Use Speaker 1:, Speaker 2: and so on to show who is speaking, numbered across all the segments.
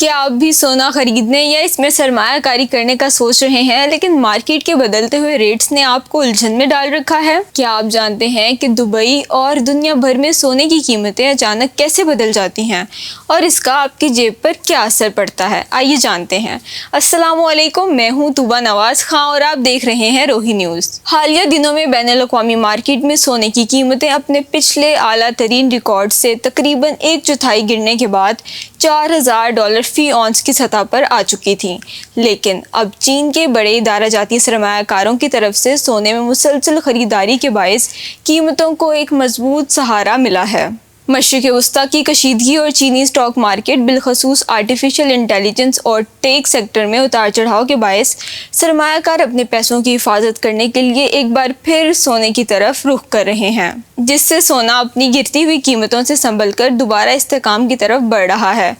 Speaker 1: کیا آپ بھی سونا خریدنے یا اس میں سرمایہ کاری کرنے کا سوچ رہے ہیں لیکن مارکیٹ کے بدلتے ہوئے ریٹس نے آپ کو الجھن میں ڈال رکھا ہے؟ کیا آپ جانتے ہیں کہ دبئی اور دنیا بھر میں سونے کی قیمتیں اچانک کیسے بدل جاتی ہیں اور اس کا آپ کی جیب پر کیا اثر پڑتا ہے؟ آئیے جانتے ہیں۔ السلام علیکم، میں ہوں طوبہ نواز خان اور آپ دیکھ رہے ہیں روہی نیوز۔ حالیہ دنوں میں بین الاقوامی مارکیٹ میں سونے کی قیمتیں اپنے پچھلے اعلیٰ ترین ریکارڈ سے تقریباً 1/4 گرنے کے بعد $4000 فی اونس کی سطح پر آ چکی تھیں، لیکن اب چین کے بڑے ادارہ جاتی سرمایہ کاروں کی طرف سے سونے میں مسلسل خریداری کے باعث قیمتوں کو ایک مضبوط سہارا ملا ہے۔ مشرق وسطیٰ کی کشیدگی اور چینی اسٹاک مارکیٹ بالخصوص آرٹیفیشل انٹیلیجنس اور ٹیک سیکٹر میں اتار چڑھاؤ کے باعث سرمایہ کار اپنے پیسوں کی حفاظت کرنے کے لیے ایک بار پھر سونے کی طرف رخ کر رہے ہیں، جس سے سونا اپنی گرتی ہوئی قیمتوں سے سنبھل کر دوبارہ استحکام کی طرف بڑھ رہا ہے۔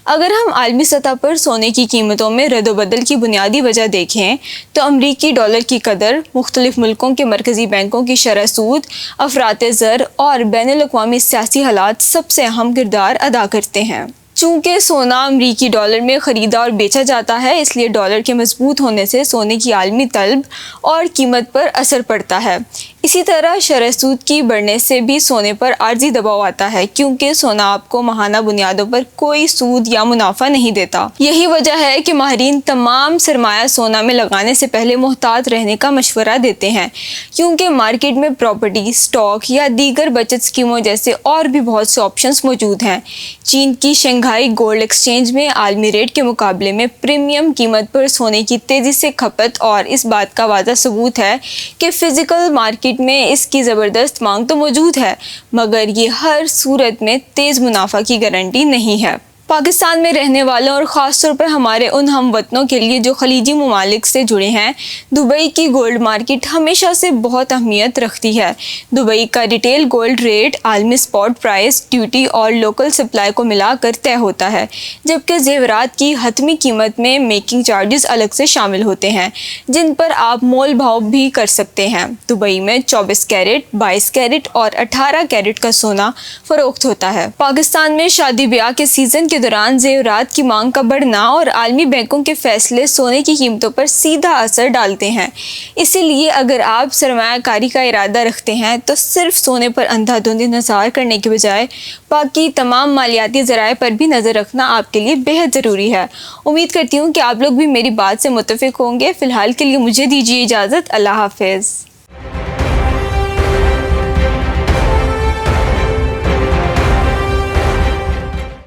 Speaker 1: اگر ہم عالمی سطح پر سونے کی قیمتوں میں رد و بدل کی بنیادی وجہ دیکھیں تو امریکی ڈالر کی قدر، مختلف ملکوں کے مرکزی بینکوں کی شرح سود، افراط زر اور بین الاقوامی سیاسی حالات سب سے اہم کردار ادا کرتے ہیں۔ چونکہ سونا امریکی ڈالر میں خریدا اور بیچا جاتا ہے، اس لیے ڈالر کے مضبوط ہونے سے سونے کی عالمی طلب اور قیمت پر اثر پڑتا ہے۔ اسی طرح شرح سود کی بڑھنے سے بھی سونے پر عارضی دباؤ آتا ہے، کیونکہ سونا آپ کو ماہانہ بنیادوں پر کوئی سود یا منافع نہیں دیتا۔ یہی وجہ ہے کہ ماہرین تمام سرمایہ سونا میں لگانے سے پہلے محتاط رہنے کا مشورہ دیتے ہیں، کیونکہ مارکیٹ میں پراپرٹی، اسٹاک یا دیگر بچت اسکیموں جیسے اور بھی بہت سے آپشنز موجود ہیں۔ چین کی شنگھائی گولڈ ایکسچینج میں عالمی ریٹ کے مقابلے میں پریمیم قیمت پر سونے کی تیزی سے کھپت اور اس بات کا واضح ثبوت ہے کہ فزیکل مارکیٹ میں اس کی زبردست مانگ تو موجود ہے، مگر یہ ہر صورت میں تیز منافع کی گارنٹی نہیں ہے۔ پاکستان میں رہنے والوں اور خاص طور پر ہمارے ان ہم وطنوں کے لیے جو خلیجی ممالک سے جڑے ہیں، دبئی کی گولڈ مارکیٹ ہمیشہ سے بہت اہمیت رکھتی ہے۔ دبئی کا ریٹیل گولڈ ریٹ عالمی اسپاٹ پرائس، ڈیوٹی اور لوکل سپلائی کو ملا کر طے ہوتا ہے، جبکہ زیورات کی حتمی قیمت میں میکنگ چارجز الگ سے شامل ہوتے ہیں، جن پر آپ مول بھاؤ بھی کر سکتے ہیں۔ دبئی میں 24 کیرٹ، 22 کیرٹ اور 18 کیرٹ کا سونا فروخت ہوتا ہے۔ پاکستان میں شادی بیاہ کے سیزن کے دوران زیورات کی مانگ کا بڑھنا اور عالمی بینکوں کے فیصلے سونے کی قیمتوں پر سیدھا اثر ڈالتے ہیں۔ اسی لیے اگر آپ سرمایہ کاری کا ارادہ رکھتے ہیں تو صرف سونے پر اندھا دھند انحصار کرنے کے بجائے باقی تمام مالیاتی ذرائع پر بھی نظر رکھنا آپ کے لیے بہت ضروری ہے۔ امید کرتی ہوں کہ آپ لوگ بھی میری بات سے متفق ہوں گے۔ فی الحال کے لیے مجھے دیجیے اجازت۔ اللہ حافظ۔